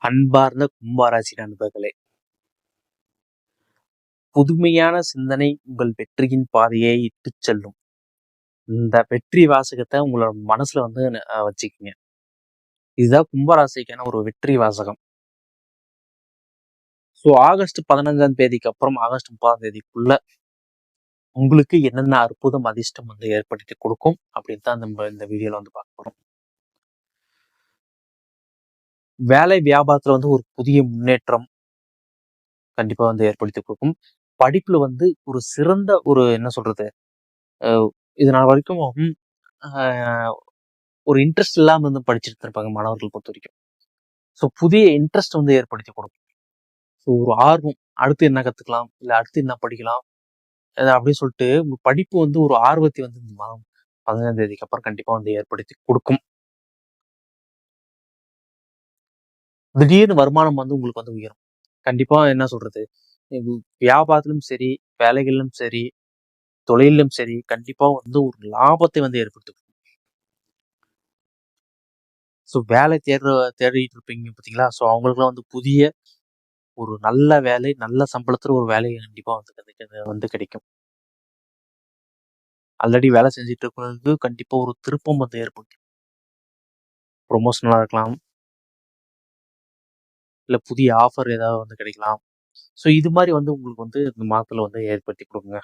அன்பார்ந்த கும்பராசி நண்பர்களே, புதுமையான சிந்தனை உங்கள் வெற்றியின் பாதையை இட்டுச் செல்லும். இந்த வெற்றி வாசகத்தை உங்களோட மனசுல வந்து வச்சுக்கோங்க. இதுதான் கும்பராசிக்கான ஒரு வெற்றி வாசகம். ஸோ ஆகஸ்ட் 15ஆம் தேதிக்கு அப்புறம் ஆகஸ்ட் 30ஆம் தேதிக்குள்ள உங்களுக்கு என்னென்ன அற்புதம் அதிர்ஷ்டம் வந்து ஏற்படுத்தி கொடுக்கும் அப்படின்னு தான் நம்ம இந்த வீடியோல வந்து பார்க்க போறோம். வேலை வியாபாரத்துல வந்து ஒரு புதிய முன்னேற்றம் கண்டிப்பா வந்து ஏற்படுத்தி கொடுக்கும். படிப்புல வந்து ஒரு சிறந்த ஒரு என்ன சொல்றது, இது நாள் வரைக்கும் ஒரு இன்ட்ரெஸ்ட் இல்லாம வந்து படிச்சுட்டு இருப்பாங்க மாணவர்கள் பொறுத்த வரைக்கும். ஸோ புதிய இன்ட்ரெஸ்ட் வந்து ஏற்படுத்தி கொடுக்கும். ஸோ ஒரு ஆர்வம், அடுத்து என்ன கத்துக்கலாம், இல்ல அடுத்து என்ன படிக்கலாம் அப்படின்னு சொல்லிட்டு படிப்பு வந்து ஒரு ஆர்வத்தை வந்து இந்த மாதம் 15ஆம் தேதிக்கு அப்புறம் கண்டிப்பா வந்து ஏற்படுத்தி கொடுக்கும். திடீர்னு வருமானம் வந்து உங்களுக்கு வந்து உயரும். கண்டிப்பா என்ன சொல்றது, வியாபாரத்திலும் சரி, வேலைகளிலும் சரி, தொழிலும் சரி, கண்டிப்பா வந்து ஒரு லாபத்தை வந்து ஏற்படுத்தும். ஸோ வேலை தேடிட்டு இருப்பீங்க பார்த்தீங்களா? ஸோ அவங்களுக்குலாம் வந்து புதிய ஒரு நல்ல வேலை, நல்ல சம்பளத்துல ஒரு வேலை கண்டிப்பா வந்து கிடைக்கும். ஆல்ரெடி வேலை செஞ்சுட்டு இருக்கிறவங்களுக்கு கண்டிப்பா ஒரு திருப்பம் வந்து ஏற்படும். ப்ரொமோஷனலா இருக்கலாம், இல்ல புதிய ஆஃபர் ஏதாவது வந்து கிடைக்கலாம். ஸோ இது மாதிரி வந்து உங்களுக்கு வந்து இந்த மாதத்துல வந்து ஏற்படுத்தி கொடுங்க.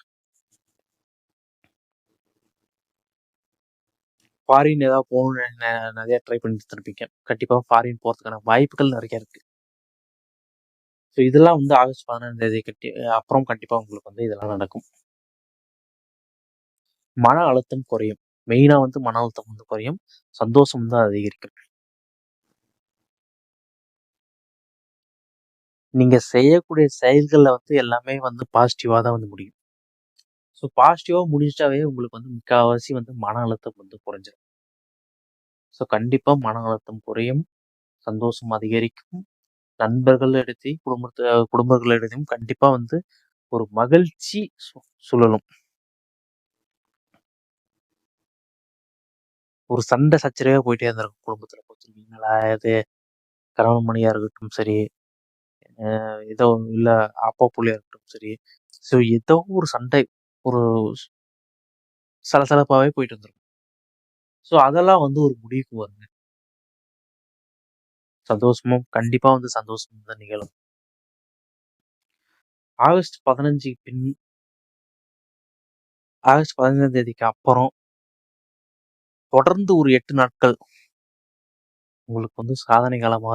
ஃபாரின் ஏதாவது போகணும்னு நிறைய ட்ரை பண்ணிட்டு இருப்பீங்க. கண்டிப்பா ஃபாரின் போறதுக்கான வாய்ப்புகள் நிறைய இருக்கு. ஸோ இதெல்லாம் வந்து ஆகஸ்ட் 15ஆம் தேதி அப்புறம் கண்டிப்பா உங்களுக்கு வந்து இதெல்லாம் நடக்கும். மன அழுத்தம் குறையும். மெயினா வந்து மன அழுத்தம் வந்து குறையும், சந்தோஷம் வந்து அதிகரிக்கும். நீங்க செய்யக்கூடிய செயல்கள்ல வந்து எல்லாமே வந்து பாசிட்டிவா தான் வந்து முடியும். ஸோ பாசிட்டிவா முடிஞ்சிட்டாவே உங்களுக்கு வந்து முக்கால்வாசி வந்து மன அழுத்தம் வந்து குறைஞ்சிடும். ஸோ கண்டிப்பா மன அழுத்தம் குறையும், சந்தோஷம் அதிகரிக்கும். குடும்பங்களிடத்தையும் கண்டிப்பா வந்து ஒரு மகிழ்ச்சி சுழலும். ஒரு சண்டை சச்சரவே போயிட்டே இருந்திருக்கும் குடும்பத்துல பொறுத்தவரைக்கும். இது கணவன் மனைவியா இருக்கட்டும் சரி, ஏதோ இல்ல அப்பா புள்ளையா இருக்கட்டும் சரி, ஸோ ஏதோ ஒரு சண்டை, ஒரு சலசலப்பாவே போயிட்டு இருந்திருக்கும். ஸோ அதெல்லாம் வந்து ஒரு முடிவுக்கு வருங்க. சந்தோஷமும் கண்டிப்பா வந்து சந்தோஷம் தான் நிகழும். ஆகஸ்ட் 15ஆம் தேதிக்கு அப்புறம் தொடர்ந்து ஒரு 8 நாட்கள் உங்களுக்கு வந்து சாதனை காலமா